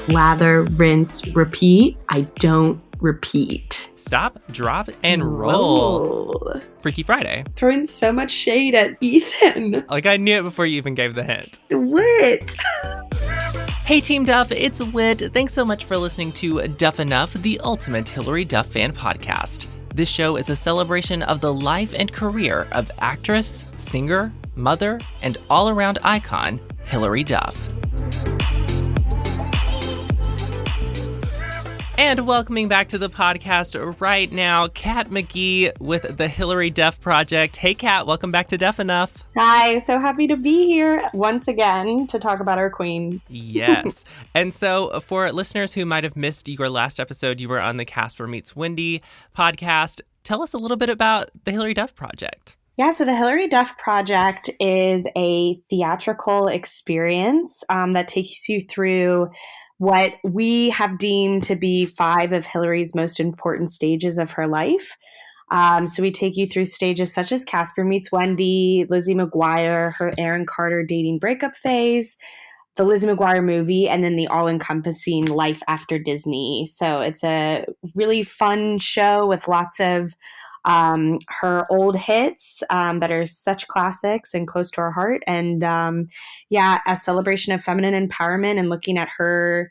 Lather, rinse, repeat. I don't repeat. Stop, drop, and roll. Freaky Friday. Throwing so much shade at Ethan. Like, I knew it before you even gave the hint. Whitt. Hey Team Duff, it's Whitt. Thanks so much for listening to Duff Enough, the ultimate Hilary Duff fan podcast. This show is a celebration of the life and career of actress, singer, mother, and all-around icon, Hilary Duff. And welcoming back to the podcast right now, Cat McGee with the Hilary Duff Project. Hey Cat, welcome back to Duff Enough. Hi, so happy to be here once again to talk about our queen. Yes. And so for listeners who might have missed your last episode, you were on the Casper Meets Wendy podcast. Tell us a little bit about the Hilary Duff Project. Yeah, so the Hilary Duff Project is a theatrical experience that takes you through what we have deemed to be 5 of Hilary's most important stages of her life. So we take you through stages such as Casper Meets Wendy, Lizzie McGuire, her Aaron Carter dating breakup phase, the Lizzie McGuire movie, and then the all-encompassing life after Disney. So it's a really fun show with lots of her old hits that are such classics and close to our heart. And a celebration of feminine empowerment and looking at her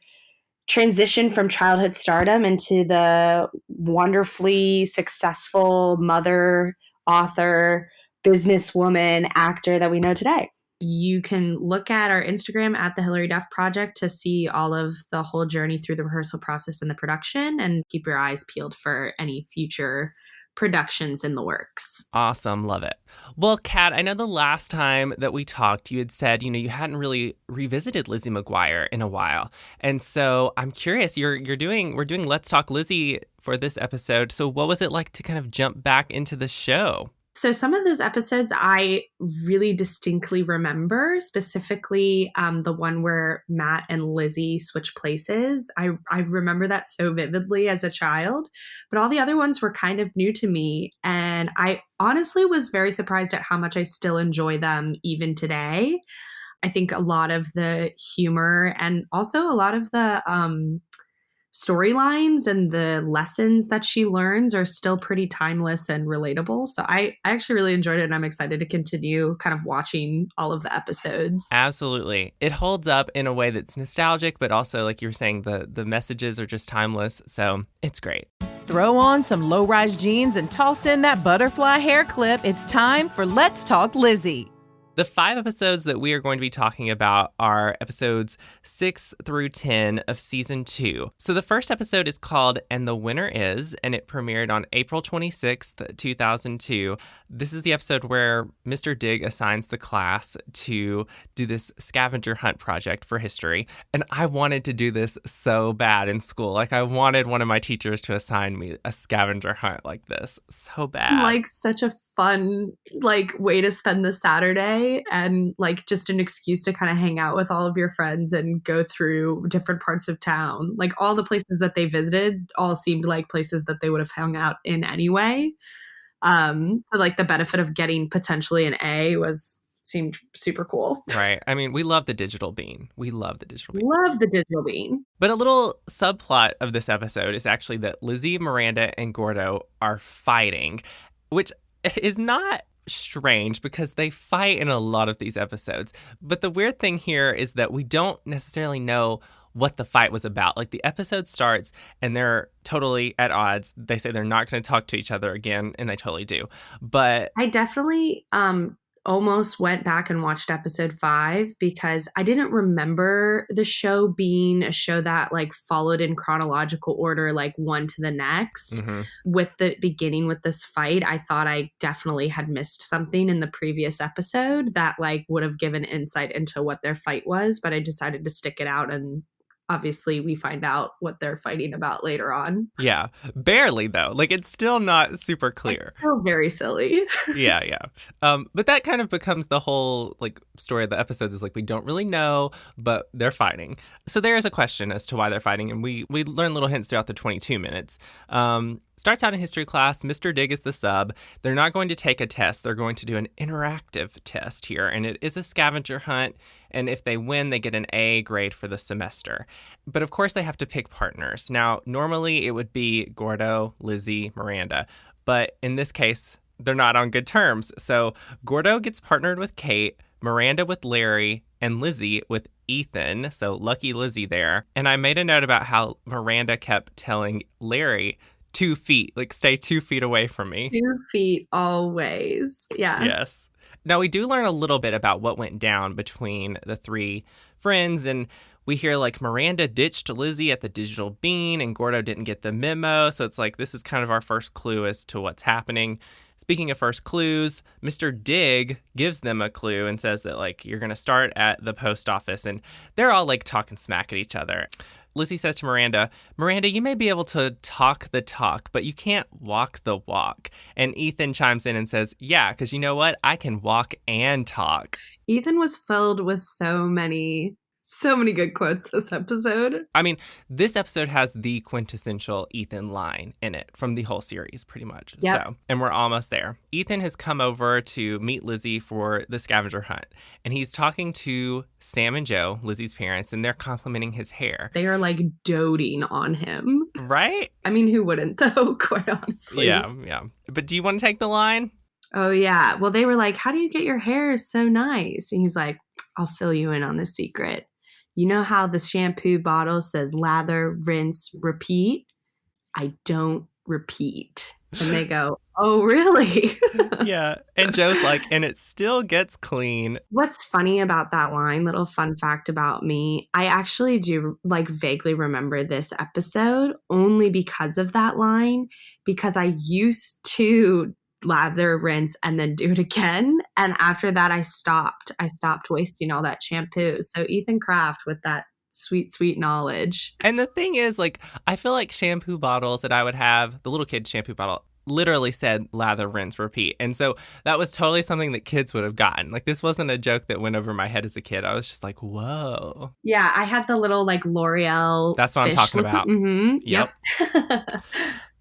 transition from childhood stardom into the wonderfully successful mother, author, businesswoman, actor that we know today. You can look at our Instagram at the Hilary Duff Project to see all of the whole journey through the rehearsal process and the production, and keep your eyes peeled for any future productions in the works. Awesome. Love it. Well, Kat, I know the last time that we talked, you had said, you hadn't really revisited Lizzie McGuire in a while. And so I'm curious, we're doing Let's Talk Lizzie for this episode. So what was it like to kind of jump back into the show? So some of those episodes I really distinctly remember, specifically the one where Matt and Lizzie switch places. I remember that so vividly as a child, but all the other ones were kind of new to me. And I honestly was very surprised at how much I still enjoy them even today. I think a lot of the humor and also a lot of the storylines and the lessons that she learns are still pretty timeless and relatable. So I actually really enjoyed it, and I'm excited to continue kind of watching all of the episodes. Absolutely. It holds up in a way that's nostalgic, but also, like you were saying, the messages are just timeless. So it's great. Throw on some low-rise jeans and toss in that butterfly hair clip. It's time for Let's Talk Lizzie. The 5 episodes that we are going to be talking about are episodes 6 through 10 of season 2. So the first episode is called And the Winner Is, and it premiered on April 26th, 2002. This is the episode where Mr. Dig assigns the class to do this scavenger hunt project for history. And I wanted to do this so bad in school. Like, I wanted one of my teachers to assign me a scavenger hunt like this so bad. Like, such a fun way to spend the Saturday, and just an excuse to kind of hang out with all of your friends and go through different parts of town. Like, all the places that they visited all seemed like places that they would have hung out in anyway. So the benefit of getting potentially an A seemed super cool. Right. I mean, we love the digital bean. Love the digital bean. But a little subplot of this episode is actually that Lizzie, Miranda, and Gordo are fighting, which is not strange because they fight in a lot of these episodes. But the weird thing here is that we don't necessarily know what the fight was about. Like, the episode starts and they're totally at odds. They say they're not going to talk to each other again, and they totally do. But I definitely almost went back and watched episode 5 because I didn't remember the show being a show that followed in chronological order, one to the next. Mm-hmm. With the beginning with this fight, I thought I definitely had missed something in the previous episode that would have given insight into what their fight was, but I decided to stick it out, and obviously we find out what they're fighting about later on. Yeah, barely though. It's still not super clear. It's still very silly. Yeah. But that kind of becomes the whole story of the episodes, is we don't really know, but they're fighting. So there is a question as to why they're fighting, and we learn little hints throughout the 22 minutes. Starts out in history class. Mr. Dig is the sub. They're not going to take a test. They're going to do an interactive test here, and it is a scavenger hunt. And if they win, they get an A grade for the semester. But of course, they have to pick partners. Now, normally it would be Gordo, Lizzie, Miranda. But in this case, they're not on good terms. So Gordo gets partnered with Kate, Miranda with Larry, and Lizzie with Ethan. So lucky Lizzie there. And I made a note about how Miranda kept telling Larry, 2 feet, like stay 2 feet away from me. 2 feet always. Yeah. Yes. Now, we do learn a little bit about what went down between the 3 friends, and we hear like Miranda ditched Lizzie at the digital bean and Gordo didn't get the memo. So it's like this is kind of our first clue as to what's happening. Speaking of first clues, Mr. Dig gives them a clue and says that like you're going to start at the post office, and they're all like talking smack at each other. Lizzie says to Miranda, you may be able to talk the talk, but you can't walk the walk. And Ethan chimes in and says, yeah, because you know what? I can walk and talk. Ethan was filled with so many good quotes this episode. I mean, this episode has the quintessential Ethan line in it from the whole series, pretty much. Yep. So, and we're almost there. Ethan has come over to meet Lizzie for the scavenger hunt, and he's talking to Sam and Joe, Lizzie's parents, and they're complimenting his hair. They are like doting on him. Right? I mean, who wouldn't though, quite honestly. Yeah. But do you want to take the line? Oh, yeah. Well, they were like, how do you get your hair so nice? And he's like, I'll fill you in on the secret. You know how the shampoo bottle says lather, rinse, repeat? I don't repeat. And they go, oh, really? Yeah. And Joe's like, and it still gets clean. What's funny about that line, little fun fact about me, I actually do like vaguely remember this episode only because of that line, because I used to lather, rinse, and then do it again. And after that, I stopped wasting all that shampoo. So Ethan Kraft with that sweet knowledge. And the thing is, like, I feel like shampoo bottles that I would have, the little kid shampoo bottle, literally said lather, rinse, repeat. And so that was totally something that kids would have gotten. Like, this wasn't a joke that went over my head as a kid. I was just like, whoa. Yeah, I had the little like L'Oreal. That's what I'm talking about. Mm-hmm. Yep.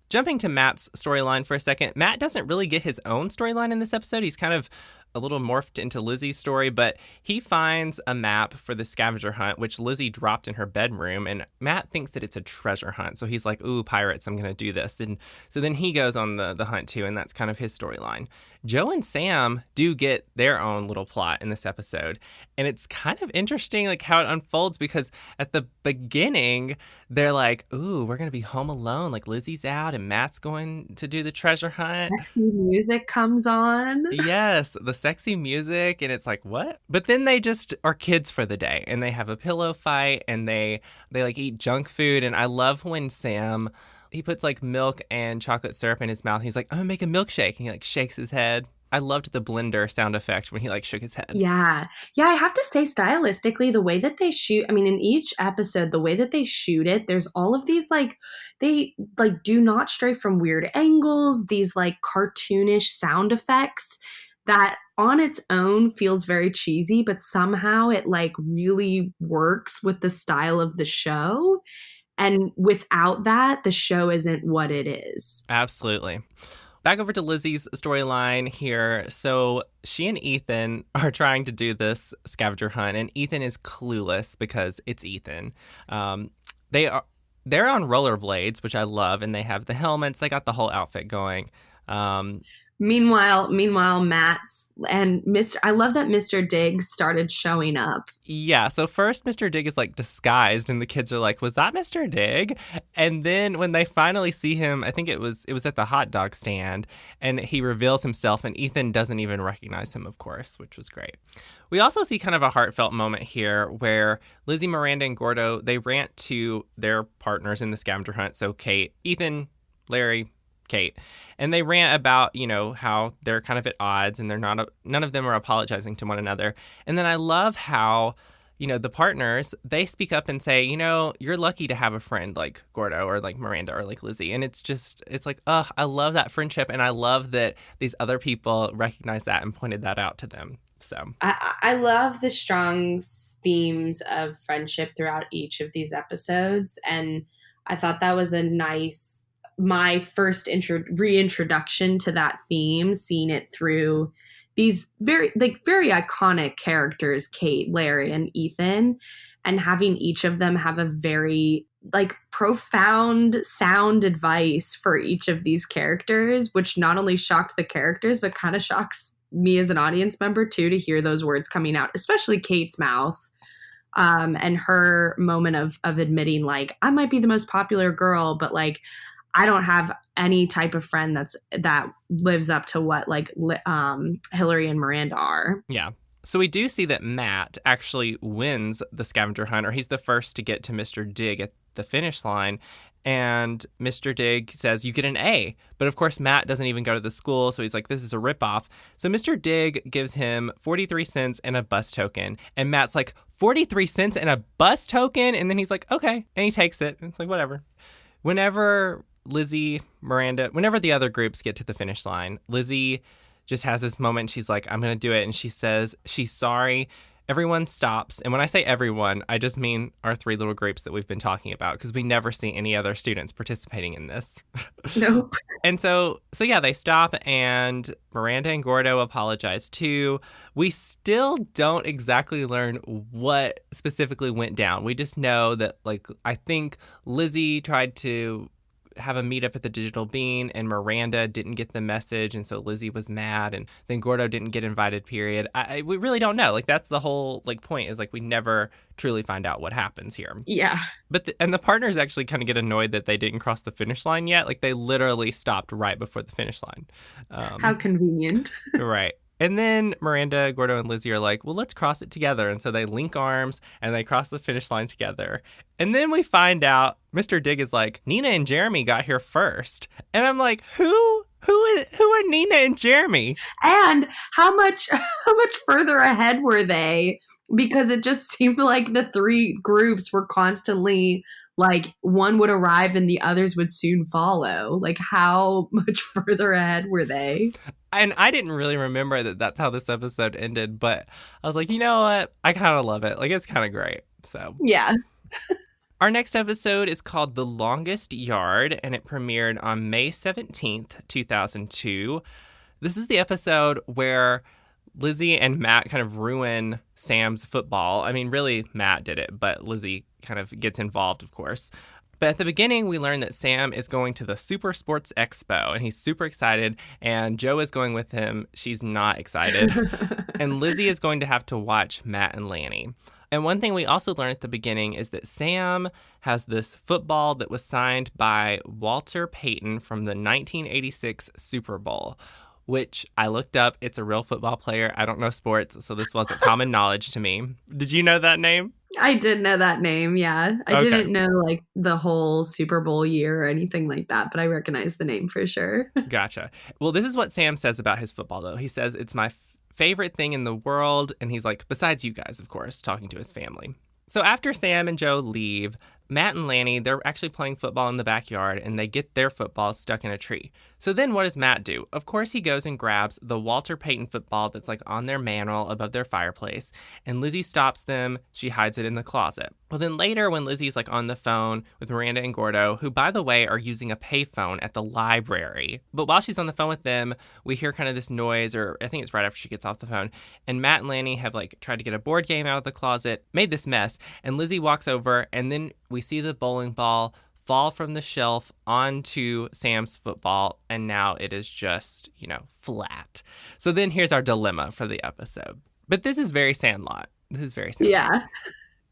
Jumping to Matt's storyline for a second, Matt doesn't really get his own storyline in this episode. He's kind of a little morphed into Lizzie's story, but he finds a map for the scavenger hunt, which Lizzie dropped in her bedroom, and Matt thinks that it's a treasure hunt. So he's like, ooh, pirates, I'm going to do this. And so then he goes on the hunt too, and that's kind of his storyline. Joe and Sam do get their own little plot in this episode, and it's kind of interesting like how it unfolds, because at the beginning, they're like, ooh, we're going to be home alone. Like Lizzie's out and Matt's going to do the treasure hunt. Sexy music comes on. Yes, the sexy music, and it's like, what? But then they just are kids for the day, and they have a pillow fight, and they like eat junk food. And I love when Sam, he puts like milk and chocolate syrup in his mouth. He's like, I'm gonna make a milkshake, and he like shakes his head. I loved the blender sound effect when he like shook his head. Yeah, I have to say, stylistically, the way that they shoot, I mean, in each episode, the way that they shoot it, there's all of these like, they like do not stray from weird angles, these like cartoonish sound effects that on its own feels very cheesy, but somehow it like really works with the style of the show. And without that, the show isn't what it is. Absolutely. Back over to Lizzie's storyline here. So she and Ethan are trying to do this scavenger hunt, and Ethan is clueless because it's Ethan. They're on rollerblades, which I love, and they have the helmets. They got the whole outfit going. Meanwhile, Matt's and I love that Mr. Diggs started showing up. Yeah, so first Mr. Dig is like disguised, and the kids are like, was that Mr. Dig? And then when they finally see him, I think it was at the hot dog stand, and he reveals himself, and Ethan doesn't even recognize him, of course, which was great. We also see kind of a heartfelt moment here where Lizzie, Miranda, and Gordo, they rant to their partners in the scavenger hunt. So Kate, Ethan, Larry, Kate, and they rant about, you know, how they're kind of at odds, and they're not none of them are apologizing to one another. And then I love how, you know, the partners, they speak up and say, you know, you're lucky to have a friend like Gordo or like Miranda or like Lizzie. And it's like, I love that friendship, and I love that these other people recognize that and pointed that out to them. So I love the strong themes of friendship throughout each of these episodes, and I thought that was my first reintroduction to that theme, seeing it through these very iconic characters, Kate, Larry, and Ethan, and having each of them have a very like profound sound advice for each of these characters, which not only shocked the characters, but kind of shocks me as an audience member too, to hear those words coming out, especially Kate's mouth. And her moment of admitting, like, I might be the most popular girl, but like, I don't have any type of friend that lives up to what like Hilary and Miranda are. Yeah. So we do see that Matt actually wins the scavenger hunt, or he's the first to get to Mr. Dig at the finish line. And Mr. Dig says, you get an A. But of course, Matt doesn't even go to the school. So he's like, this is a ripoff. So Mr. Dig gives him 43 cents and a bus token. And Matt's like, 43 cents and a bus token? And then he's like, okay. And he takes it. And it's like, whatever. Whenever Lizzie, Miranda, whenever the other groups get to the finish line, Lizzie just has this moment. She's like, I'm going to do it. And she says she's sorry. Everyone stops. And when I say everyone, I just mean our three little groups that we've been talking about, because we never see any other students participating in this. Nope. And so yeah, they stop, and Miranda and Gordo apologize too. We still don't exactly learn what specifically went down. We just know that, like, I think Lizzie tried to have a meetup at the Digital Bean, and Miranda didn't get the message, and so Lizzie was mad, and then Gordo didn't get invited, period. We really don't know. Like, that's the whole like point, is like we never truly find out what happens here. Yeah. But the partners actually kind of get annoyed that they didn't cross the finish line yet. Like, they literally stopped right before the finish line. How convenient. Right. And then Miranda, Gordo, and Lizzie are like, well, let's cross it together. And so they link arms and they cross the finish line together. And then we find out Mr. Dig is like, Nina and Jeremy got here first. And I'm like, who are Nina and Jeremy? And how much further ahead were they? Because it just seemed like the three groups were constantly like, one would arrive and the others would soon follow. Like, how much further ahead were they? And I didn't really remember that that's how this episode ended, but I was like, you know what? I kind of love it. Like, it's kind of great. So yeah. Our next episode is called The Longest Yard, and it premiered on May 17th, 2002. This is the episode where Lizzie and Matt kind of ruin Sam's football. I mean, really, Matt did it, but Lizzie kind of gets involved, of course. But at the beginning, we learn that Sam is going to the Super Sports Expo, and he's super excited, and Jo is going with him. She's not excited. And Lizzie is going to have to watch Matt and Lanny. And one thing we also learned at the beginning is that Sam has this football that was signed by Walter Payton from the 1986 Super Bowl, which I looked up. It's a real football player. I don't know sports, so this wasn't common knowledge to me. Did you know that name? I did know that name, yeah. I didn't know like the whole Super Bowl year or anything like that, but I recognize the name for sure. Gotcha. Well, this is what Sam says about his football, though. He says, it's my favorite thing in the world. And he's like, besides you guys, of course, talking to his family. So after Sam and Jo leave, Matt and Lanny, they're actually playing football in the backyard, and they get their football stuck in a tree. So then what does Matt do? Of course, he goes and grabs the Walter Payton football that's like on their mantle above their fireplace, and Lizzie stops them. She hides it in the closet. Well, then later when Lizzie's like on the phone with Miranda and Gordo, who, by the way, are using a payphone at the library. But while she's on the phone with them, we hear kind of this noise, or I think it's right after she gets off the phone, and Matt and Lanny have like tried to get a board game out of the closet, made this mess, and Lizzie walks over, and then we see the bowling ball fall from the shelf onto Sam's football, and now it is just, flat. So then here's our dilemma for the episode. But this is very Sandlot. Yeah.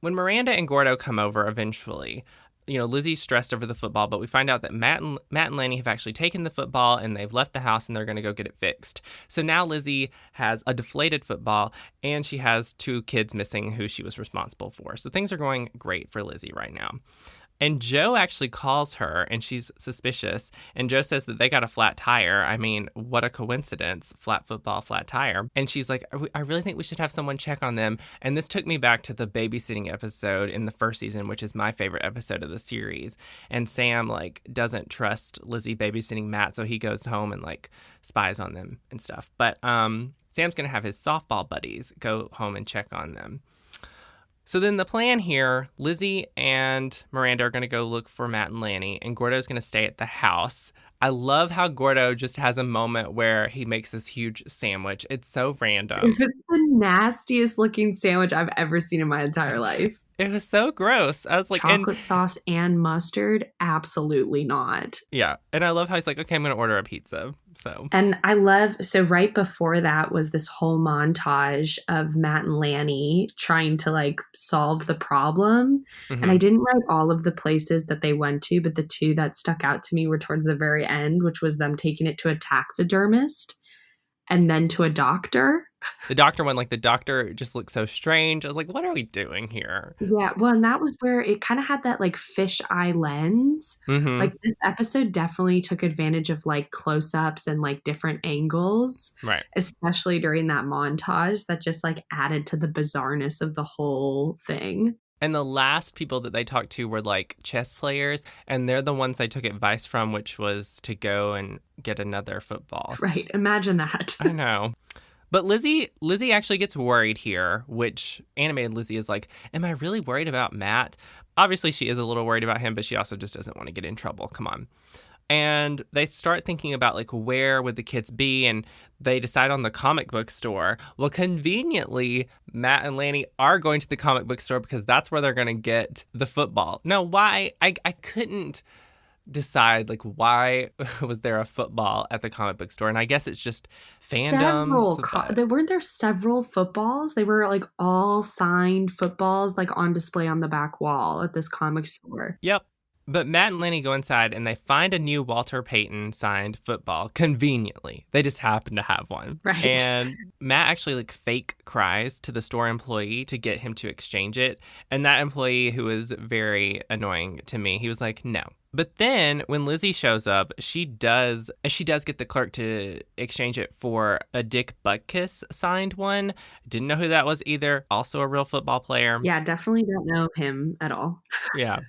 When Miranda and Gordo come over eventually, Lizzie's stressed over the football, but we find out that Matt and Lanny have actually taken the football and they've left the house and they're going to go get it fixed. So now Lizzie has a deflated football and she has 2 kids missing who she was responsible for. So things are going great for Lizzie right now. And Jo actually calls her, and she's suspicious. And Jo says that they got a flat tire. I mean, what a coincidence. Flat football, flat tire. And she's like, I really think we should have someone check on them. And this took me back to the babysitting episode in the first season, which is my favorite episode of the series. And Sam, doesn't trust Lizzie babysitting Matt, so he goes home and, spies on them and stuff. But Sam's going to have his softball buddies go home and check on them. So then the plan here, Lizzie and Miranda are going to go look for Matt and Lanny, and Gordo's going to stay at the house. I love how Gordo just has a moment where he makes this huge sandwich. It's so random. It was the nastiest looking sandwich I've ever seen in my entire life. It was so gross. I was like, chocolate sauce and mustard? Absolutely not. Yeah. And I love how he's like, okay, I'm going to order a pizza. And I love, so right before that was this whole montage of Matt and Lanny trying to like solve the problem. Mm-hmm. And I didn't write all of the places that they went to, but the two that stuck out to me were towards the very end, which was them taking it to a taxidermist and then to a doctor. The doctor one, like the doctor just looked so strange. I was like, what are we doing here? Yeah, well, and that was where it kind of had that like fish eye lens. Mm-hmm. Like this episode definitely took advantage of like close-ups and like different angles. Right. Especially during that montage that just like added to the bizarreness of the whole thing. And the last people that they talked to were like chess players, and they're the ones they took advice from, which was to go and get another football. Right. Imagine that. I know. But Lizzie actually gets worried here, which animated Lizzie is like, am I really worried about Matt? Obviously, she is a little worried about him, but she also just doesn't want to get in trouble. Come on. And they start thinking about like where would the kids be, and they decide on the comic book store. Well, conveniently, Matt and Lanny are going to the comic book store because that's where they're going to get the football. Now, why? I couldn't decide like why was there a football at the comic book store, and I guess it's just fandoms. Weren't there several footballs? They were like all signed footballs like on display on the back wall at this comic store. Yep. But Matt and Lanny go inside and they find a new Walter Payton signed football. Conveniently, they just happen to have one. Right. And Matt actually like fake cries to the store employee to get him to exchange it. And that employee, who was very annoying to me, he was like, no. But then when Lizzie shows up, she does get the clerk to exchange it for a Dick Butkus signed one. Didn't know who that was either. Also a real football player. Yeah, definitely don't know him at all. Yeah.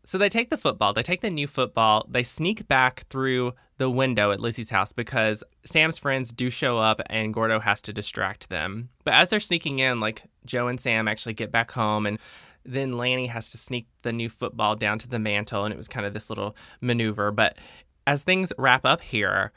So they take the football, they take the new football, they sneak back through the window at Lizzie's house because Sam's friends do show up and Gordo has to distract them. But as they're sneaking in, like Joe and Sam actually get back home, and then Lanny has to sneak the new football down to the mantle, and it was kind of this little maneuver. But as things wrap up here,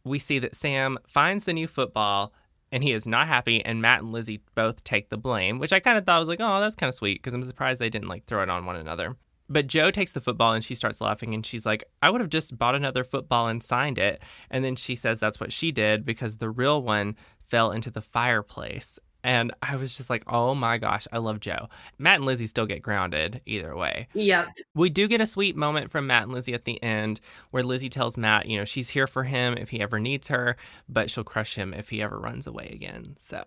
we see that Sam finds the new football and he is not happy, and Matt and Lizzie both take the blame, which I kind of thought was like, oh, that's kind of sweet, because I'm surprised they didn't like throw it on one another. But Joe takes the football and she starts laughing and she's like, I would have just bought another football and signed it. And then she says that's what she did because the real one fell into the fireplace. And I was just like, oh my gosh, I love Joe. Matt and Lizzie still get grounded either way. Yep. We do get a sweet moment from Matt and Lizzie at the end where Lizzie tells Matt, you know, she's here for him if he ever needs her, but she'll crush him if he ever runs away again. So,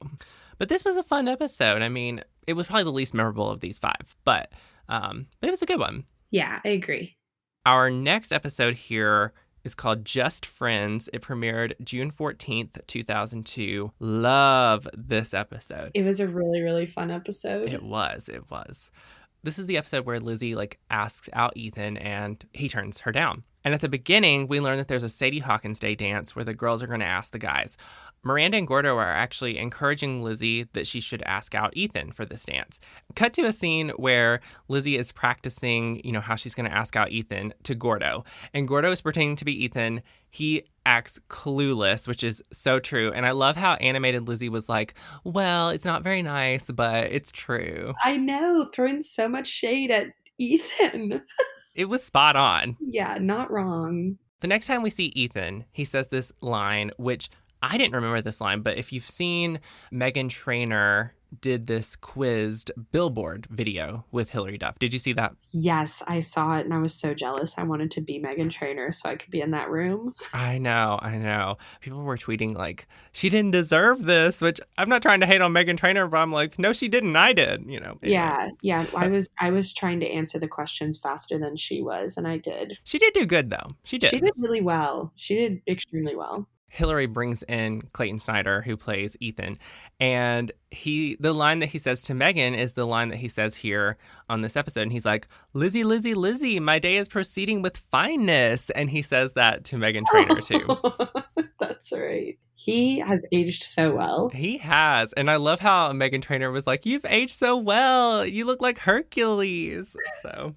but this was a fun episode. I mean, it was probably the least memorable of these five, but it was a good one. Yeah, I agree. Our next episode here is called Just Friends. It premiered June 14th, 2002. Love this episode. It was a really, really fun episode. It was. This is the episode where Lizzie asks out Ethan and he turns her down. And at the beginning, we learn that there's a Sadie Hawkins Day dance where the girls are going to ask the guys. Miranda and Gordo are actually encouraging Lizzie that she should ask out Ethan for this dance. Cut to a scene where Lizzie is practicing, you know, how she's going to ask out Ethan to Gordo. And Gordo is pretending to be Ethan. He acts clueless, which is so true. And I love how animated Lizzie was like, well, it's not very nice, but it's true. I know, throwing so much shade at Ethan. It was spot on. Yeah, not wrong. The next time we see Ethan, he says this line, which I didn't remember this line, but if you've seen Meghan Trainor did this quizzed billboard video with Hilary Duff. Did you see that? Yes, I saw it and I was so jealous. I wanted to be Meghan Trainor so I could be in that room. I know. People were tweeting like, she didn't deserve this, which I'm not trying to hate on Meghan Trainor, but I'm like, no, she didn't. I did, you know. Anyway. Yeah. I was trying to answer the questions faster than she was, and I did. She did do good, though. She did. She did really well. She did extremely well. Hilary brings in Clayton Snyder, who plays Ethan, and the line that he says to Megan is the line that he says here on this episode, and he's like, Lizzie, Lizzie, Lizzie, my day is proceeding with fineness, and he says that to Meghan Trainor too. That's right. He has aged so well. He has, and I love how Meghan Trainor was like, you've aged so well, you look like Hercules. So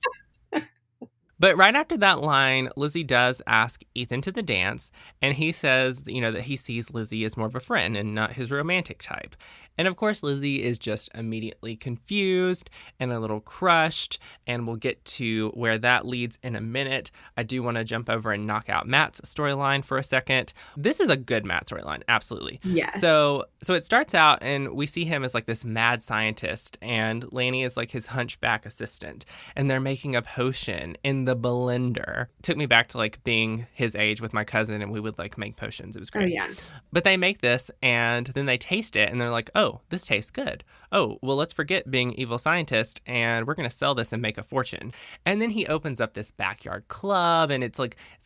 But right after that line, Lizzie does ask Ethan to the dance, and he says, that he sees Lizzie as more of a friend and not his romantic type. And of course, Lizzie is just immediately confused and a little crushed, and we'll get to where that leads in a minute. I do want to jump over and knock out Matt's storyline for a second. This is a good Matt storyline, absolutely. Yeah. So it starts out, and we see him as like this mad scientist, and Lanny is like his hunchback assistant, and they're making a potion in the blender. Took me back to like being his age with my cousin, and we would like make potions. It was great. Oh, yeah. But they make this, and then they taste it, and they're like, oh, this tastes good. Oh, well, let's forget being evil scientist, and we're going to sell this and make a fortune. And then he opens up this backyard club, and it's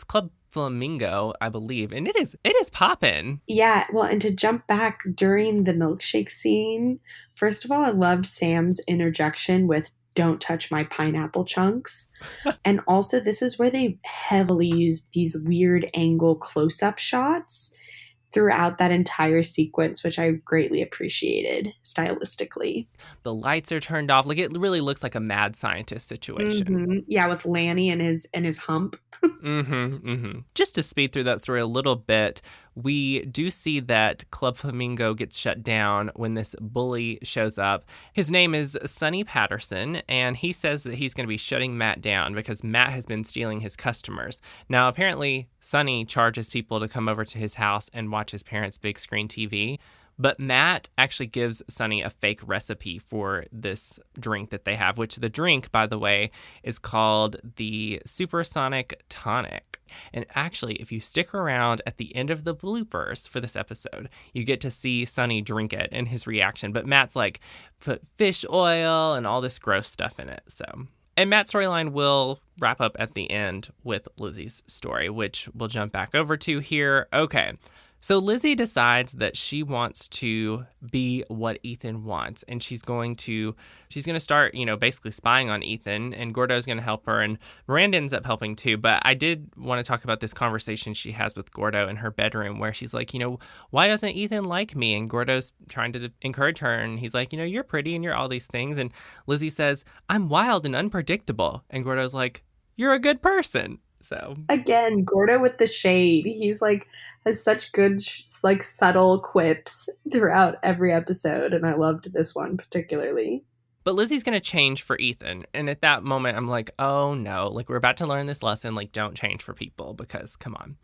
Club Flamingo, I believe, and it is poppin'. Yeah, well, and to jump back during the milkshake scene, first of all, I loved Sam's interjection with "don't touch my pineapple chunks." And also, this is where they heavily used these weird angle close-up shots throughout that entire sequence, which I greatly appreciated stylistically. The lights are turned off. Like, it really looks like a mad scientist situation. Mm-hmm. Yeah, with Lanny and his hump. Just to speed through that story a little bit, we do see that Club Flamingo gets shut down when this bully shows up. His name is Sonny Patterson, and he says that he's going to be shutting Matt down because Matt has been stealing his customers. Now, apparently, Sonny charges people to come over to his house and watch his parents' big screen TV. But Matt actually gives Sonny a fake recipe for this drink that they have, which the drink, by the way, is called the Supersonic Tonic. And actually, if you stick around at the end of the bloopers for this episode, you get to see Sonny drink it and his reaction. But Matt's like, put fish oil and all this gross stuff in it. And Matt's storyline will wrap up at the end with Lizzie's story, which we'll jump back over to here. Okay. So Lizzie decides that she wants to be what Ethan wants, and she's going to start, basically spying on Ethan, and Gordo's going to help her, and Miranda ends up helping too. But I did want to talk about this conversation she has with Gordo in her bedroom where she's like, why doesn't Ethan like me? And Gordo's trying to encourage her, and he's like, you're pretty and you're all these things. And Lizzie says, I'm wild and unpredictable. And Gordo's like, you're a good person. So again, Gordo with the shade. He's like has such good like subtle quips throughout every episode, and I loved this one particularly. But Lizzie's going to change for Ethan, and at that moment I'm like, oh no, like we're about to learn this lesson, like don't change for people because come on.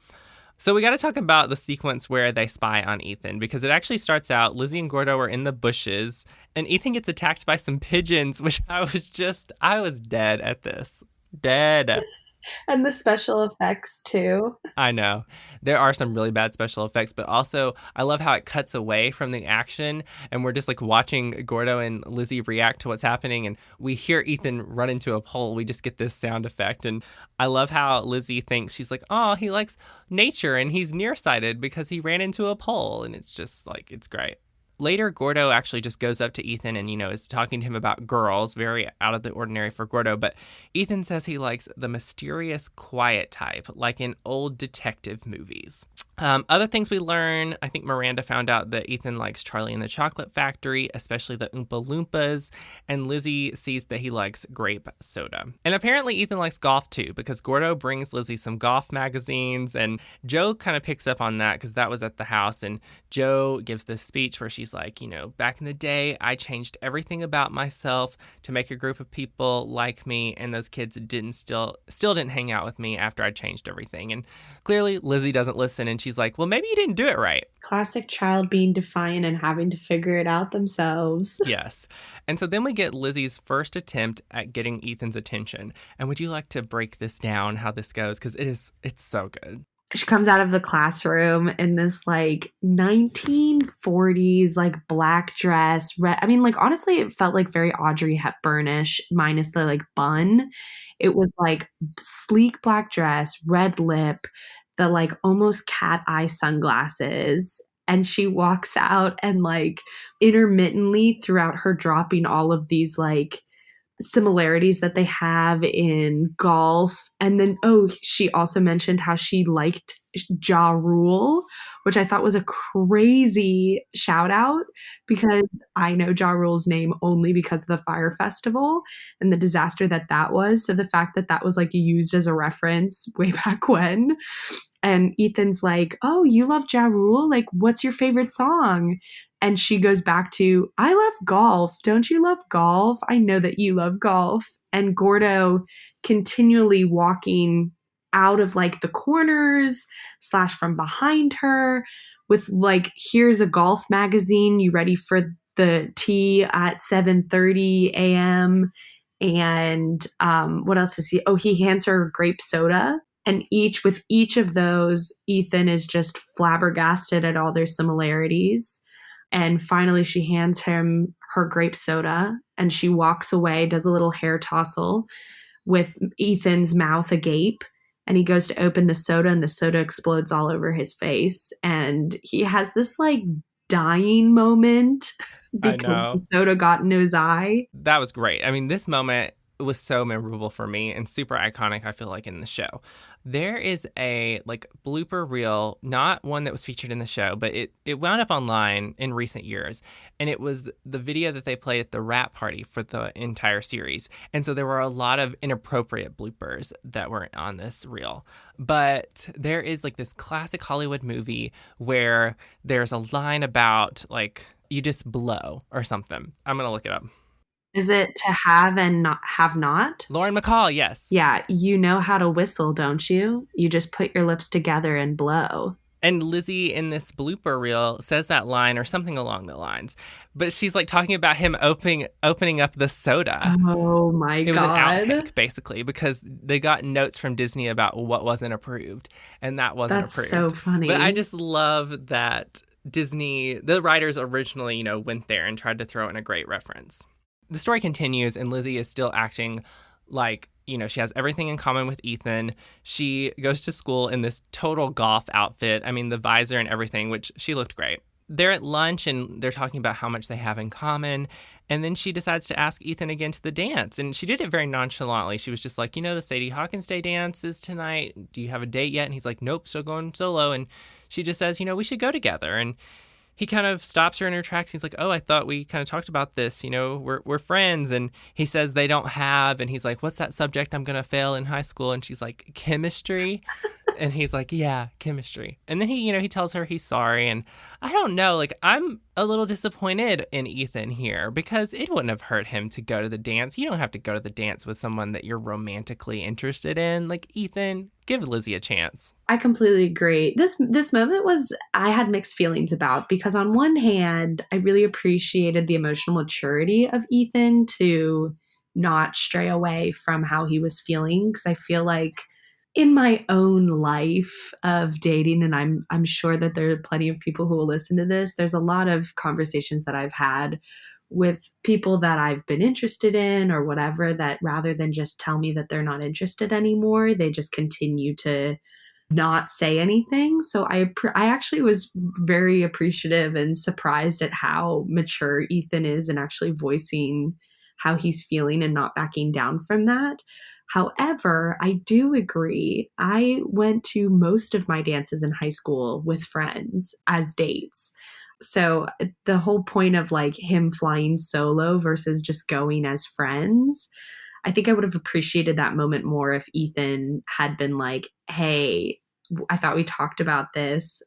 So we got to talk about the sequence where they spy on Ethan, because it actually starts out Lizzie and Gordo are in the bushes and Ethan gets attacked by some pigeons, which I was dead at this. Dead. And the special effects, too. I know. There are some really bad special effects, but also I love how it cuts away from the action, and we're just like watching Gordo and Lizzie react to what's happening, and we hear Ethan run into a pole. We just get this sound effect, and I love how Lizzie thinks, she's like, oh, he likes nature, and he's nearsighted because he ran into a pole, and it's just like, it's great. Later, Gordo actually just goes up to Ethan and, is talking to him about girls, very out of the ordinary for Gordo. But Ethan says he likes the mysterious, quiet type, like in old detective movies. Other things we learn, I think Miranda found out that Ethan likes Charlie and the Chocolate Factory, especially the Oompa Loompas, and Lizzie sees that he likes grape soda. And apparently Ethan likes golf too, because Gordo brings Lizzie some golf magazines, and Joe kind of picks up on that because that was at the house, and Joe gives this speech where she's like, back in the day, I changed everything about myself to make a group of people like me, and those kids still didn't hang out with me after I changed everything. And clearly Lizzie doesn't listen, and she's like, well, maybe you didn't do it right. Classic child being defiant and having to figure it out themselves. Yes. And so then we get Lizzie's first attempt at getting Ethan's attention. And would you like to break this down, how this goes? Because it's so good. She comes out of the classroom in this like 1940s like black dress. Honestly, it felt like very Audrey Hepburnish minus the like bun. It was like sleek black dress, red lip, the like almost cat eye sunglasses. And she walks out and like intermittently throughout her dropping all of these like similarities that they have in golf. And then, she also mentioned how she liked Ja Rule, which I thought was a crazy shout out because I know Ja Rule's name only because of the Fire Festival and the disaster that was. So the fact that was like used as a reference way back when. And Ethan's like, oh, you love Ja Rule? Like, what's your favorite song? And she goes back to, I love golf. Don't you love golf? I know that you love golf. And Gordo continually walking out of like the corners / from behind her with like, here's a golf magazine. You ready for the tea at 7:30 a.m.? And what else is he? Oh, he hands her grape soda. And with each of those, Ethan is just flabbergasted at all their similarities. And finally, she hands him her grape soda and she walks away, does a little hair tossle with Ethan's mouth agape. And he goes to open the soda and the soda explodes all over his face. And he has this like dying moment because the soda got into his eye. That was great. I mean, this moment was so memorable for me and super iconic, I feel like, in the show. There is a like blooper reel, not one that was featured in the show, but it wound up online in recent years. And it was the video that they played at the wrap party for the entire series. And so there were a lot of inappropriate bloopers that were on this reel. But there is like this classic Hollywood movie where there's a line about like, you just blow or something. I'm going to look it up. Is it to have and not have not? Lauren McCall, yes. Yeah, you know how to whistle, don't you? You just put your lips together and blow. And Lizzie in this blooper reel says that line or something along the lines. But she's like talking about him opening up the soda. Oh my God. It was an outtake, basically, because they got notes from Disney about what wasn't approved. And that wasn't approved. That's so funny. But I just love that Disney, the writers originally, went there and tried to throw in a great reference. The story continues, and Lizzie is still acting like, she has everything in common with Ethan. She goes to school in this total golf outfit. I mean, the visor and everything, which she looked great. They're at lunch, and they're talking about how much they have in common. And then she decides to ask Ethan again to the dance. And she did it very nonchalantly. She was just like, the Sadie Hawkins Day dance is tonight. Do you have a date yet? And he's like, nope, still going solo. And she just says, we should go together. And he kind of stops her in her tracks. He's like, oh, I thought we kind of talked about this. We're friends. And he says they don't have. And he's like, what's that subject I'm going to fail in high school? And she's like, chemistry. And he's like, yeah, chemistry. And then he tells her he's sorry. And I don't know, like, I'm a little disappointed in Ethan here because it wouldn't have hurt him to go to the dance. You don't have to go to the dance with someone that you're romantically interested in. Like, Ethan, give Lizzie a chance. I completely agree. This moment I had mixed feelings about because on one hand, I really appreciated the emotional maturity of Ethan to not stray away from how he was feeling. Because I feel like in my own life of dating, and I'm sure that there are plenty of people who will listen to this, there's a lot of conversations that I've had with people that I've been interested in or whatever, that rather than just tell me that they're not interested anymore, they just continue to not say anything. So I actually was very appreciative and surprised at how mature Ethan is and actually voicing how he's feeling and not backing down from that. However, I do agree. I went to most of my dances in high school with friends as dates. So the whole point of like him flying solo versus just going as friends, I think I would have appreciated that moment more if Ethan had been like, hey, I thought we talked about this,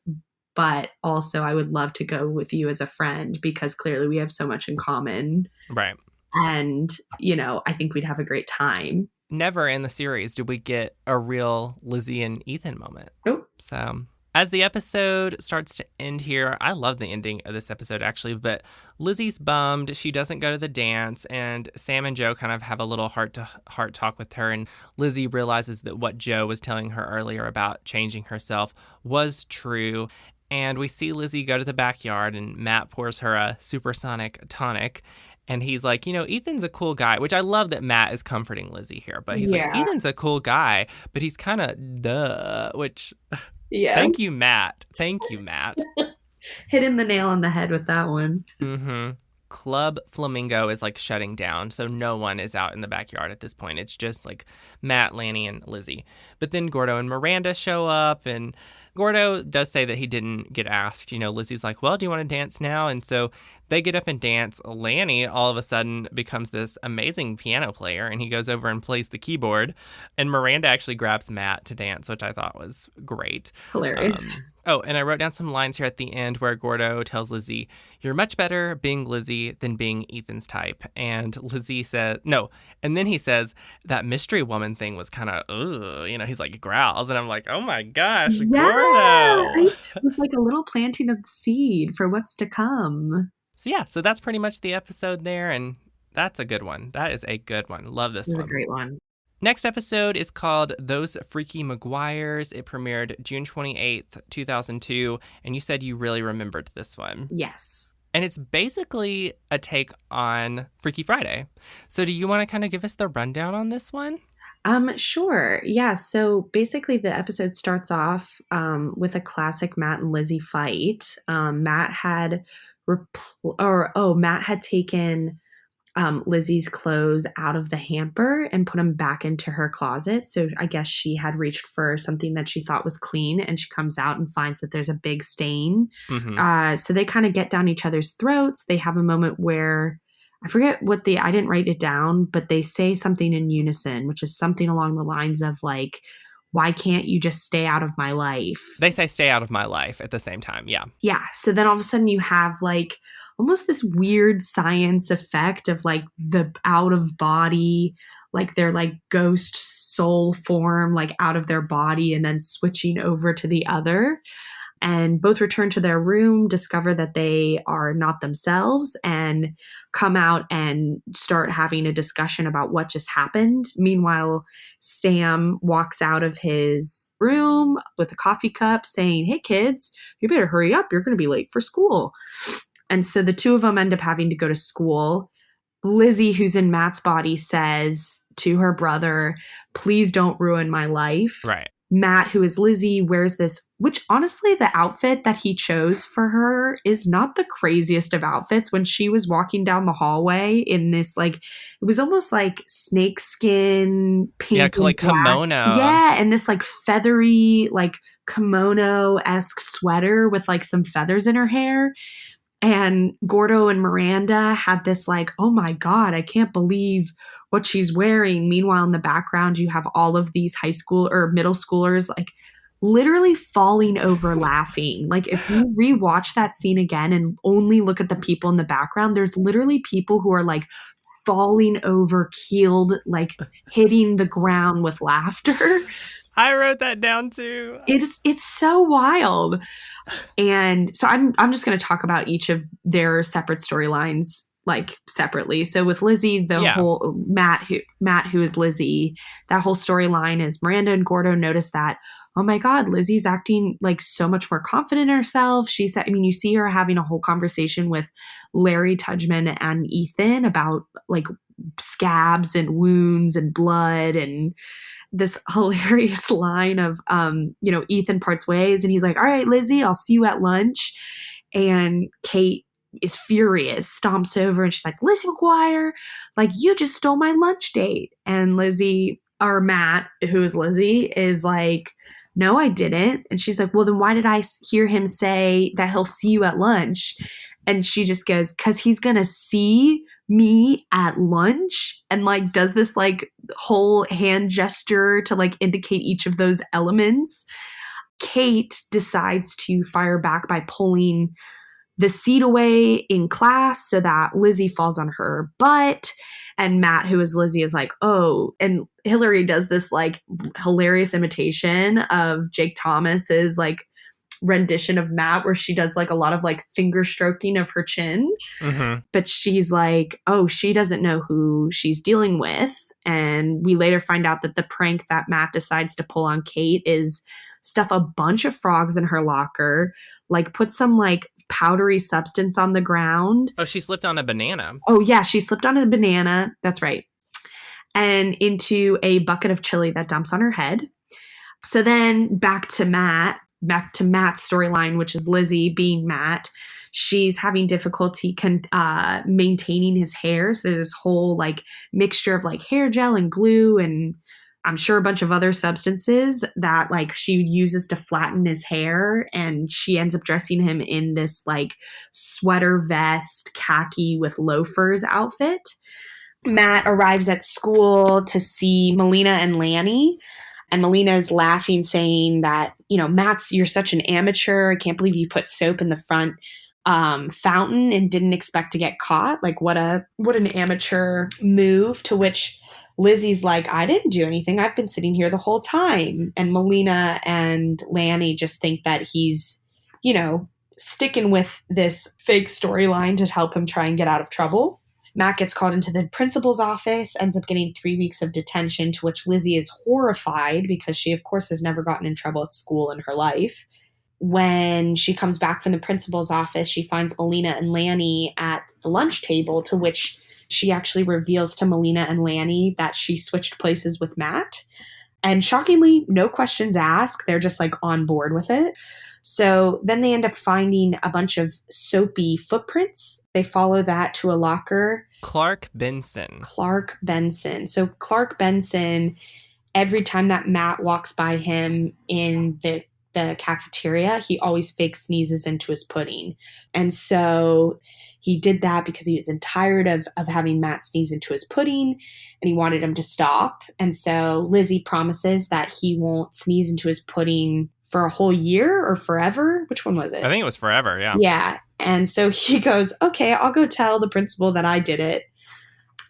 but also I would love to go with you as a friend because clearly we have so much in common. Right. And, I think we'd have a great time. Never in the series did we get a real Lizzie and Ethan moment. Nope. So as the episode starts to end here, I love the ending of this episode, actually, but Lizzie's bummed. She doesn't go to the dance, and Sam and Joe kind of have a little heart-to-heart talk with her, and Lizzie realizes that what Joe was telling her earlier about changing herself was true. And we see Lizzie go to the backyard, and Matt pours her a supersonic tonic. And he's like, Ethan's a cool guy, which I love that Matt is comforting Lizzie here. But he's like, Ethan's a cool guy, but he's kind of duh, which thank you, Matt. Thank you, Matt. Hitting the nail on the head with that one. Mm-hmm. Club Flamingo is like shutting down, so no one is out in the backyard at this point. It's just like Matt, Lanny, and Lizzie. But then Gordo and Miranda show up, and Gordo does say that he didn't get asked. Lizzie's like, well, do you want to dance now? And so they get up and dance. Lanny all of a sudden becomes this amazing piano player, and he goes over and plays the keyboard. And Miranda actually grabs Matt to dance, which I thought was great. Hilarious. And I wrote down some lines here at the end where Gordo tells Lizzie, you're much better being Lizzie than being Ethan's type. And Lizzie said, no. And then he says, that mystery woman thing was kind of, he's like, growls. And I'm like, oh my gosh, Gordo. It's like a little planting of the seed for what's to come. So that's pretty much the episode there. And that's a good one. That is a good one. Love this one. It's a great one. Next episode is called Those Freaky McGuires. It premiered June 28th, 2002. And you said you really remembered this one. Yes. And it's basically a take on Freaky Friday. So do you want to kind of give us the rundown on this one? Sure. Yeah. So basically the episode starts off with a classic Matt and Lizzie fight. Matt had taken Lizzie's clothes out of the hamper and put them back into her closet. So I guess she had reached for something that she thought was clean, and she comes out and finds that there's a big stain. Mm-hmm. So they kind of get down each other's throats. They have a moment where I forget I didn't write it down, but they say something in unison, which is something along the lines of like, why can't you just stay out of my life? They say stay out of my life at the same time. Yeah. Yeah. So then all of a sudden you have like almost this weird science effect of like the out of body, like their like ghost soul form, like out of their body and then switching over to the other. And both return to their room, discover that they are not themselves, and come out and start having a discussion about what just happened. Meanwhile, Sam walks out of his room with a coffee cup saying, hey, kids, you better hurry up. You're going to be late for school. And so the two of them end up having to go to school. Lizzie, who's in Matt's body, says to her brother, please don't ruin my life. Right. Matt, who is Lizzie, wears this, which honestly, the outfit that he chose for her is not the craziest of outfits. When she was walking down the hallway in this, like, it was almost like snakeskin, pink. Yeah, like kimono. Yeah, and this like feathery, like kimono-esque sweater with like some feathers in her hair. And Gordo and Miranda had this like, oh my God, I can't believe what she's wearing. Meanwhile, in the background, you have all of these high school or middle schoolers like literally falling over laughing. Like if you rewatch that scene again and only look at the people in the background, there's literally people who are like falling over, keeled, like hitting the ground with laughter. I wrote that down too. It's so wild. And so I'm just going to talk about each of their separate storylines like separately. So with Lizzie, whole Matt who is Lizzie, that whole storyline is Miranda and Gordo notice that, oh my God, Lizzie's acting like so much more confident in herself. You see her having a whole conversation with Larry Tudgman and Ethan about like scabs and wounds and blood, and this hilarious line of, Ethan parts ways and he's like, all right, Lizzie, I'll see you at lunch. And Kate is furious, stomps over and she's like, Lizzie McGuire, like you just stole my lunch date. And Matt, who is Lizzie, is like, no, I didn't. And she's like, well, then why did I hear him say that he'll see you at lunch? And she just goes, because he's going to see me at lunch, and like does this like whole hand gesture to like indicate each of those elements. Kate decides to fire back by pulling the seat away in class so that Lizzie falls on her butt. And Matt, who is Lizzie, is like, oh, and Hilary does this like hilarious imitation of Jake Thomas's like rendition of Matt where she does like a lot of like finger stroking of her chin. Mm-hmm. But she's like, oh, she doesn't know who she's dealing with. And we later find out that the prank that Matt decides to pull on Kate is stuff a bunch of frogs in her locker, like put some like powdery substance on the ground. Oh, she slipped on a banana. Oh yeah, she slipped on a banana. That's right. And into a bucket of chili that dumps on her head. So then back to Matt's storyline, which is Lizzie being Matt. She's having difficulty maintaining his hair. So there's this whole like mixture of like hair gel and glue and I'm sure a bunch of other substances that like she uses to flatten his hair. And she ends up dressing him in this like sweater vest, khaki with loafers outfit. Matt arrives at school to see Melina and Lanny. And Melina is laughing, saying that, Matt's, you're such an amateur. I can't believe you put soap in the front fountain and didn't expect to get caught. Like, what an amateur move. To which Lizzie's like, I didn't do anything. I've been sitting here the whole time. And Melina and Lanny just think that he's, sticking with this fake storyline to help him try and get out of trouble. Matt gets called into the principal's office, ends up getting 3 weeks of detention, to which Lizzie is horrified because she, of course, has never gotten in trouble at school in her life. When she comes back from the principal's office, she finds Melina and Lanny at the lunch table, to which she actually reveals to Melina and Lanny that she switched places with Matt. And shockingly, no questions asked. They're just like on board with it. So then they end up finding a bunch of soapy footprints. They follow that to a locker. Clark Benson. So Clark Benson, every time that Matt walks by him in the cafeteria, he always fake sneezes into his pudding. And so he did that because he was tired of having Matt sneeze into his pudding, and he wanted him to stop. And so Lizzie promises that he won't sneeze into his pudding for a whole year or forever. Which one was it? I think it was forever, yeah. Yeah. And so he goes, okay, I'll go tell the principal that I did it.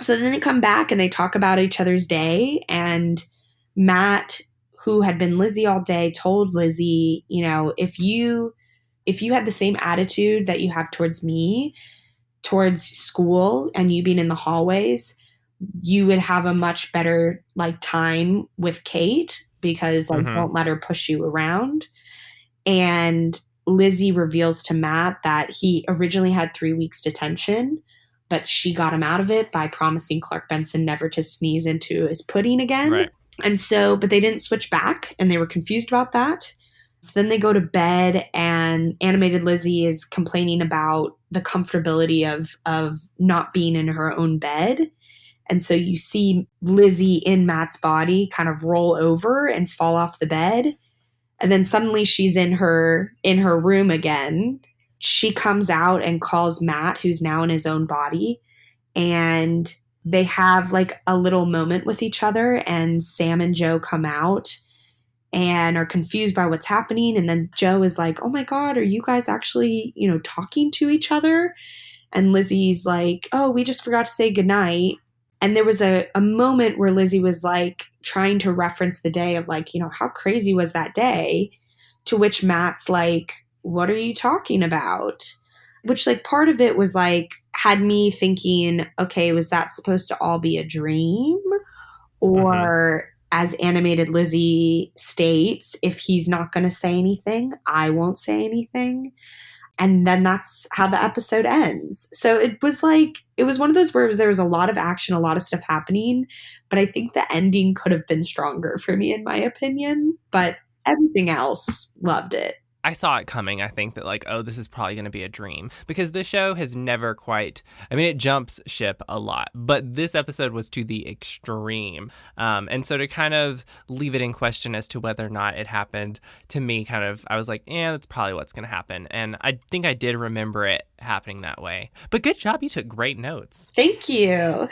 So then they come back and they talk about each other's day. And Matt, who had been Lizzie all day, told Lizzie, if you had the same attitude that you have towards me, towards school and you being in the hallways, you would have a much better like time with Kate, because like don't let her push you around. And Lizzie reveals to Matt that he originally had 3 weeks detention, but she got him out of it by promising Clark Benson never to sneeze into his pudding again. Right. And so, but they didn't switch back, and they were confused about that. So then they go to bed, and animated Lizzie is complaining about the comfortability of not being in her own bed. And so you see Lizzie in Matt's body kind of roll over and fall off the bed. And then suddenly she's in her room again. She comes out and calls Matt, who's now in his own body. And they have like a little moment with each other, and Sam and Joe come out and are confused by what's happening. And then Joe is like, oh my God, are you guys actually, talking to each other? And Lizzie's like, oh, we just forgot to say goodnight. And there was a moment where Lizzie was like trying to reference the day of like, how crazy was that day? To which Matt's like, what are you talking about? Which like part of it was like, had me thinking, okay, was that supposed to all be a dream? Or as animated Lizzie states, if he's not going to say anything, I won't say anything. And then that's how the episode ends. So it was one of those where there was a lot of action, a lot of stuff happening. But I think the ending could have been stronger for me, in my opinion. But everything else, loved it. I saw it coming. I think that like, oh, this is probably going to be a dream, because the show has never quite, it jumps ship a lot, but this episode was to the extreme. And so to kind of leave it in question as to whether or not it happened, to me, I was like, that's probably what's going to happen. And I think I did remember it happening that way. But good job. You took great notes. Thank you.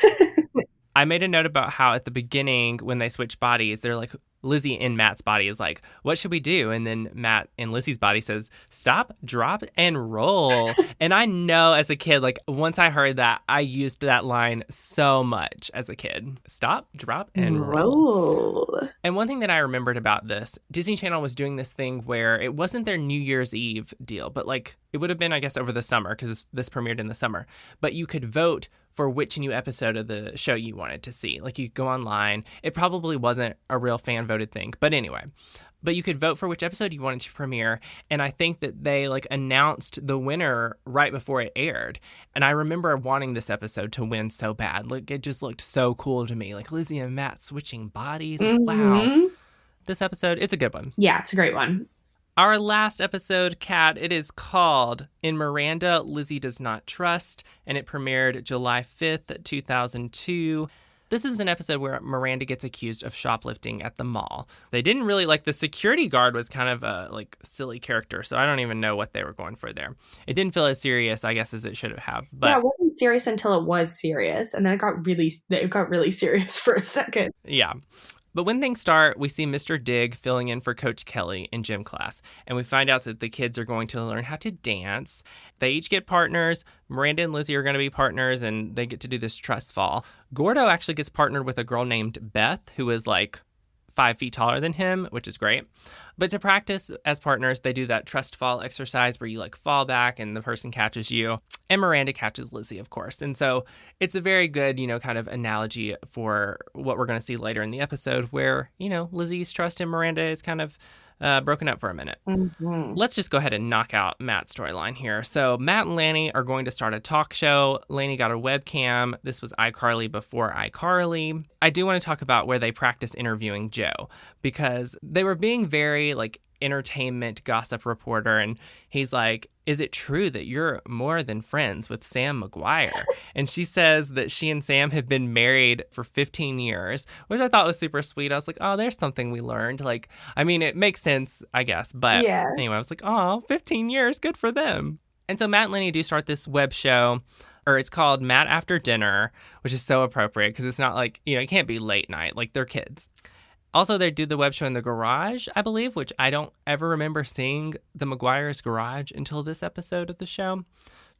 I made a note about how at the beginning, when they switch bodies, they're like, Lizzie in Matt's body is like, what should we do? And then Matt in Lizzie's body says, stop, drop, and roll. And I know as a kid, like once I heard that, I used that line so much as a kid. Stop, drop, and roll. And one thing that I remembered about this, Disney Channel was doing this thing where it wasn't their New Year's Eve deal, but like it would have been, I guess, over the summer, because this premiered in the summer. But you could vote for which new episode of the show you wanted to see. Like you could go online. It probably wasn't a real fan voted thing, but anyway. But you could vote for which episode you wanted to premiere. And I think that they like announced the winner right before it aired. And I remember wanting this episode to win so bad. Like it just looked so cool to me. Like Lizzie and Matt switching bodies. Wow. This episode, it's a good one. Yeah, it's a great one. Our last episode, Kat, it is called In Miranda, Lizzie Does Not Trust, and it premiered July 5th, 2002. This is an episode where Miranda gets accused of shoplifting at the mall. They didn't really the security guard was kind of a silly character, so I don't even know what they were going for there. It didn't feel as serious, I guess, as it should have. But yeah, it wasn't serious until it was serious, and then it got really serious for a second. Yeah. But when things start, we see Mr. Digg filling in for Coach Kelly in gym class, and we find out that the kids are going to learn how to dance. They each get partners. Miranda and Lizzie are going to be partners, and they get to do this trust fall. Gordo actually gets partnered with a girl named Beth, who is 5 feet taller than him, which is great. But to practice as partners, they do that trust fall exercise where you fall back and the person catches you. And Miranda catches Lizzie, of course. And so it's a very good, kind of analogy for what we're going to see later in the episode where, Lizzie's trust in Miranda is kind of broken up for a minute. Mm-hmm. Let's just go ahead and knock out Matt's storyline here. So Matt and Lanny are going to start a talk show. Lanny got a webcam. This was iCarly before iCarly. I do want to talk about where they practice interviewing Joe because they were being very entertainment gossip reporter, and he's like, is it true that you're more than friends with Sam McGuire? And she says that she and Sam have been married for 15 years, which I thought was super sweet. I was like, oh, there's something we learned. It makes sense, I guess. But Anyway, I was like, oh, 15 years, good for them. And so Matt and Lenny do start this web show, or it's called Matt After Dinner, which is so appropriate because it's not it can't be late night. They're kids. Also, they do the web show in the garage, I believe, which I don't ever remember seeing the McGuires' garage until this episode of the show.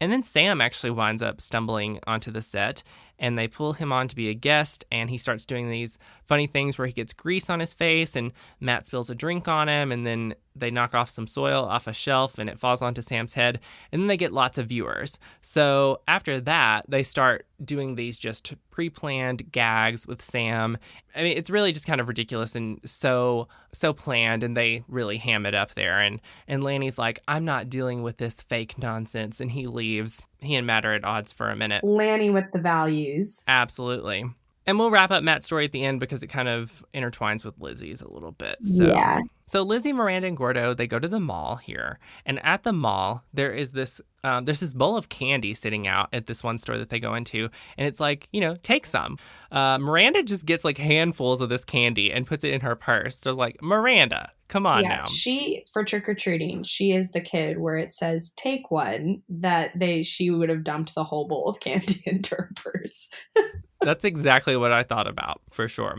And then Sam actually winds up stumbling onto the set, and they pull him on to be a guest, and he starts doing these funny things where he gets grease on his face, and Matt spills a drink on him, and then they knock off some soil off a shelf, and it falls onto Sam's head, and then they get lots of viewers. So after that, they start doing these just pre-planned gags with Sam. I mean, it's really just kind of ridiculous and so planned, and they really ham it up there. And Lanny's like, I'm not dealing with this fake nonsense, and he leaves. He and Matt are at odds for a minute. Lanny with the values. Absolutely. And we'll wrap up Matt's story at the end because it kind of intertwines with Lizzie's a little bit. So Lizzie, Miranda, and Gordo, they go to the mall here. And at the mall, there's this bowl of candy sitting out at this one store that they go into. And it's take some. Miranda just gets handfuls of this candy and puts it in her purse. So it's Miranda, come on now. She, for trick-or-treating, she is the kid where it says, take one, she would have dumped the whole bowl of candy into her purse. That's exactly what I thought about, for sure.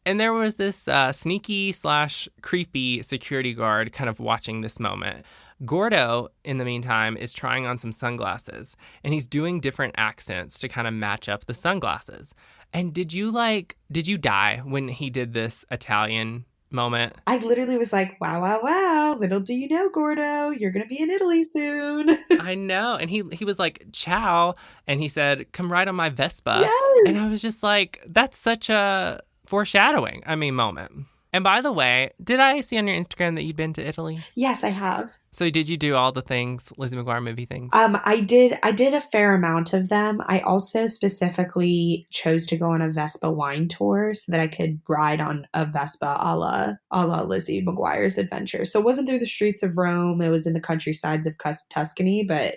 And there was this sneaky/creepy security guard kind of watching this moment. Gordo, in the meantime, is trying on some sunglasses, and he's doing different accents to kind of match up the sunglasses. And did you die when he did this Italian moment? I literally was like, wow, wow, wow. Little do you know, Gordo, you're going to be in Italy soon. I know. And he was like, ciao. And he said, come ride on my Vespa. Yes. And I was just like, that's such a foreshadowing, moment. And by the way, did I see on your Instagram that you'd been to Italy? Yes, I have. So did you do all the things, Lizzie McGuire movie things? I did a fair amount of them. I also specifically chose to go on a Vespa wine tour so that I could ride on a Vespa a la Lizzie McGuire's adventure. So it wasn't through the streets of Rome. It was in the countrysides of Tuscany, but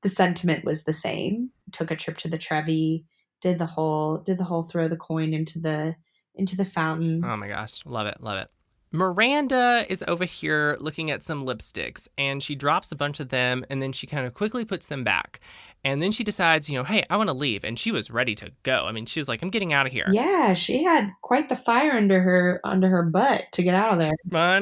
the sentiment was the same. Took a trip to the Trevi, did the whole throw the coin into the fountain. Oh my gosh, love it. Miranda is over here looking at some lipsticks, and she drops a bunch of them, and then she kind of quickly puts them back. And then she decides, hey, I want to leave. And she was ready to go. I mean, she was like, I'm getting out of here. Yeah, she had quite the fire under her butt to get out of there. I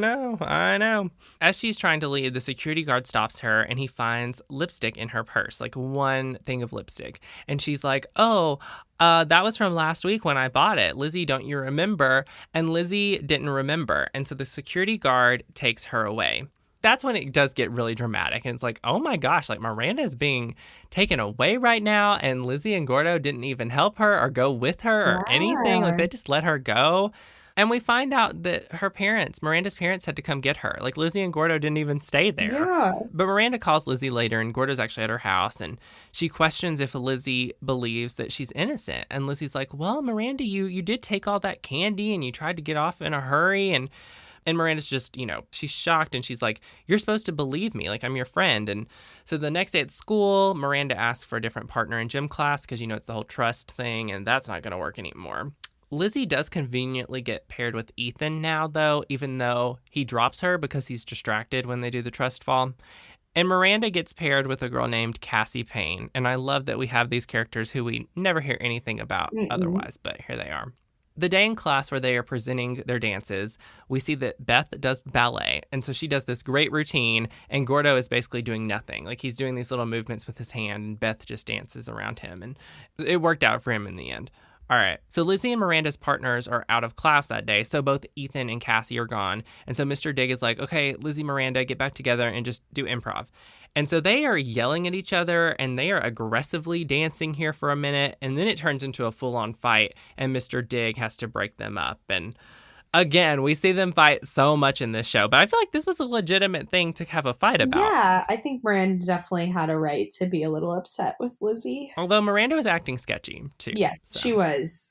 know. As she's trying to leave, the security guard stops her, and he finds lipstick in her purse, one thing of lipstick. And she's like, oh, that was from last week when I bought it. Lizzie, don't you remember? And Lizzie didn't remember. And so the security guard takes her away. That's when it does get really dramatic. And it's like, oh my gosh, Miranda is being taken away right now. And Lizzie and Gordo didn't even help her or go with her or anything. They just let her go. And we find out that Miranda's parents had to come get her. Lizzie and Gordo didn't even stay there. Yeah. But Miranda calls Lizzie later, and Gordo's actually at her house, and she questions if Lizzie believes that she's innocent. And Lizzie's like, well, Miranda, you did take all that candy, and you tried to get off in a hurry, And Miranda's just, she's shocked and she's like, you're supposed to believe me. Like, I'm your friend. And so the next day at school, Miranda asks for a different partner in gym class because, it's the whole trust thing and that's not going to work anymore. Lizzie does conveniently get paired with Ethan now, though, even though he drops her because he's distracted when they do the trust fall. And Miranda gets paired with a girl named Cassie Payne. And I love that we have these characters who we never hear anything about otherwise, but here they are. The day in class where they are presenting their dances, we see that Beth does ballet. And so she does this great routine, and Gordo is basically doing nothing. Like, he's doing these little movements with his hand, and Beth just dances around him. And it worked out for him in the end. All right, so Lizzie and Miranda's partners are out of class that day, so both Ethan and Cassie are gone. And so Mr. Dig is like, okay, Lizzie, Miranda, get back together and just do improv. And so they are yelling at each other, and they are aggressively dancing here for a minute, and then it turns into a full-on fight, and Mr. Dig has to break them up. And again, we see them fight so much in this show, but I feel like this was a legitimate thing to have a fight about. Yeah, I think Miranda definitely had a right to be a little upset with Lizzie. Although Miranda was acting sketchy, too. Yes, she was.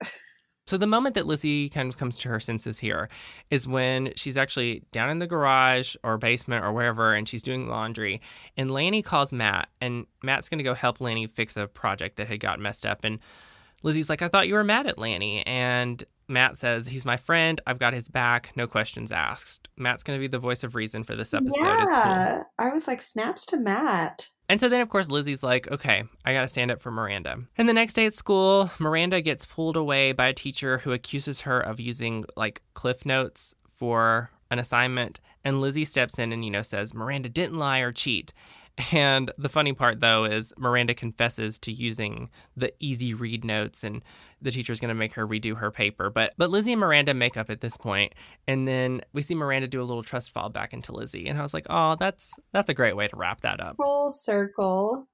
So the moment that Lizzie kind of comes to her senses here is when she's actually down in the garage or basement or wherever, and she's doing laundry, and Lanny calls Matt, and Matt's going to go help Lanny fix a project that had got messed up, and Lizzie's like, I thought you were mad at Lanny, and Matt says, he's my friend, I've got his back, no questions asked. Matt's going to be the voice of reason for this episode. Yeah, it's cool. I was like, snaps to Matt. And so then, of course, Lizzie's like, okay, I got to stand up for Miranda. And the next day at school, Miranda gets pulled away by a teacher who accuses her of using, like, Cliff Notes for an assignment. And Lizzie steps in and, says, Miranda didn't lie or cheat. And the funny part, though, is Miranda confesses to using the easy read notes, and the teacher's going to make her redo her paper. But Lizzie and Miranda make up at this point, and then we see Miranda do a little trust fall back into Lizzie. And I was like, oh, that's a great way to wrap that up. Full circle.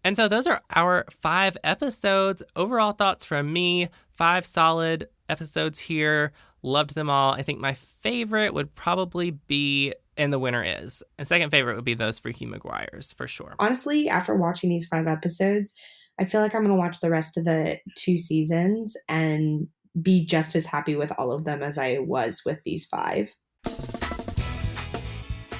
And so those are our 5 episodes. Overall thoughts from me, 5 solid episodes here. Loved them all. I think my favorite would probably be And the Winner Is. And second favorite would be those freaky McGuires, for sure. Honestly, after watching these 5 episodes, I feel like I'm going to watch the rest of the 2 seasons and be just as happy with all of them as I was with these 5.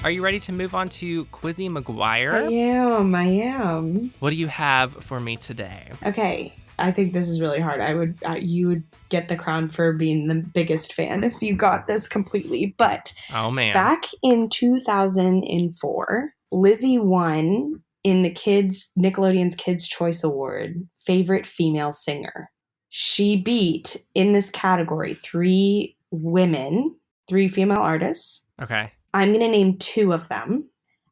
Are you ready to move on to Quizzy McGuire? I am. What do you have for me today? Okay, I think this is really hard. You would get the crown for being the biggest fan if you got this completely. But oh man, back in 2004, Lizzie won in the Nickelodeon's Kids Choice Award, favorite female singer. She beat in this category 3 female artists. Okay. I'm going to name 2 of them,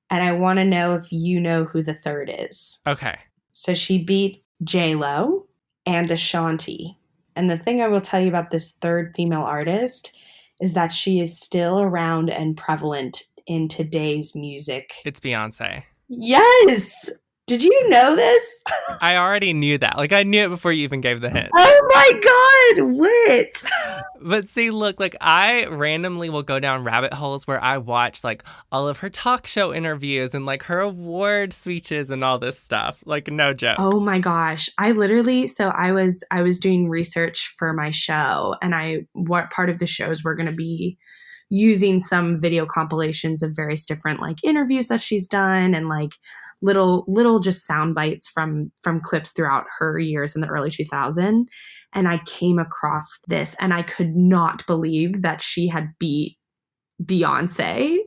and I want to know if you know who the third is. Okay. So she beat J-Lo and Ashanti. And the thing I will tell you about this third female artist is that she is still around and prevalent in today's music. It's Beyonce. Yes! Did you know this? I already knew that. Like, I knew it before you even gave the hint. Oh my God, Whitt! But see, look, like, I randomly will go down rabbit holes where I watch, like, all of her talk show interviews and, like, her award speeches and all this stuff. Like, no joke. Oh my gosh. I was doing research for my show, and what part of the shows we're going to be using some video compilations of various different like interviews that she's done, and like little just sound bites from clips throughout her years in the early 2000s. And I came across this and I could not believe that she had beat Beyonce.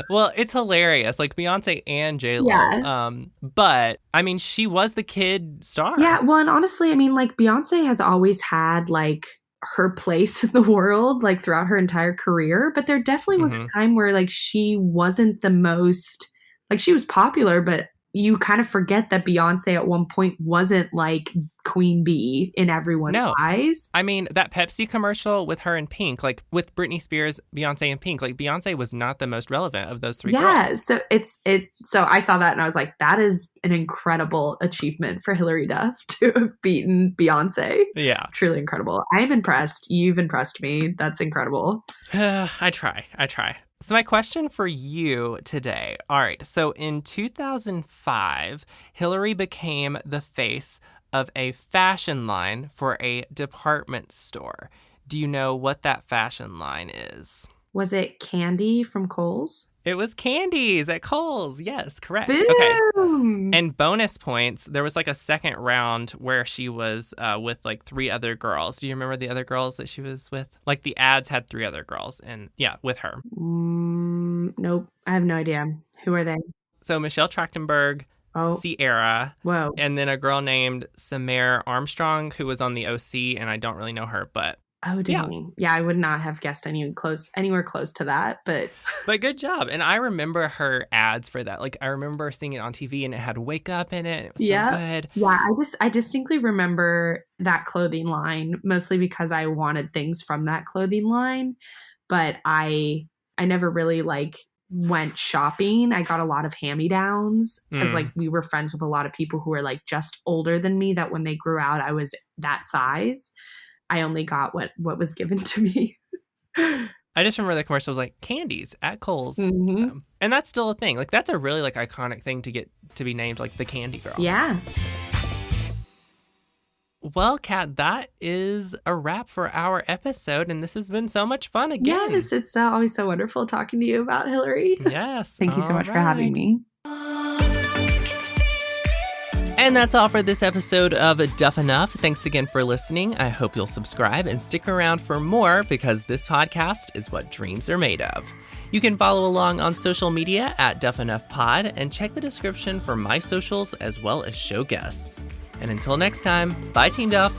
Well, it's hilarious. Like Beyonce and J-Lo. Yeah. But I mean, she was the kid star. Yeah. Well, and honestly, I mean, like Beyonce has always had like her place in the world, like throughout her entire career. But there definitely was a time where like she wasn't the most, like she was popular, but you kind of forget that Beyonce at one point wasn't like Queen Bee in everyone's eyes. I mean, that Pepsi commercial with her and Pink, like with Britney Spears, Beyonce, and Pink, like Beyonce was not the most relevant of those 3 girls. Yeah, so I saw that and I was like, that is an incredible achievement for Hilary Duff to have beaten Beyonce. Yeah. Truly incredible. I am impressed. You've impressed me. That's incredible. I try. So my question for you today. All right. So in 2005, Hilary became the face of a fashion line for a department store. Do you know what that fashion line is? Was it Candy from Kohl's? It was Candies at Kohl's. Yes, correct. Boom! Okay. And bonus points, there was like a second round where she was with like 3 other girls. Do you remember the other girls that she was with? Like the ads had 3 other girls and yeah, with her. Nope. I have no idea. Who are they? So Michelle Trachtenberg, Sierra, whoa, and then a girl named Samare Armstrong who was on the OC, and I don't really know her, but oh dang. Yeah, I would not have guessed anywhere close to that, but good job. And I remember her ads for that. Like I remember seeing it on TV and it had Wake Up in it. It was so good. Yeah, I distinctly remember that clothing line, mostly because I wanted things from that clothing line, but I never really like went shopping. I got a lot of hand-me-downs because like we were friends with a lot of people who were like just older than me, that when they grew out I was that size. I only got what was given to me. I just remember the commercial was like Candies at Kohl's. Mm-hmm. So, and that's still a thing. Like that's a really like iconic thing to get to be named like the Candy Girl. Yeah. Well, Kat, that is a wrap for our episode, and this has been so much fun again. Yes, it's always so wonderful talking to you about Hilary. Yes. Thank you so much for having me. And that's all for this episode of Duff Enough. Thanks again for listening. I hope you'll subscribe and stick around for more, because this podcast is what dreams are made of. You can follow along on social media at Duff Enough Pod and check the description for my socials as well as show guests. And until next time, bye Team Duff.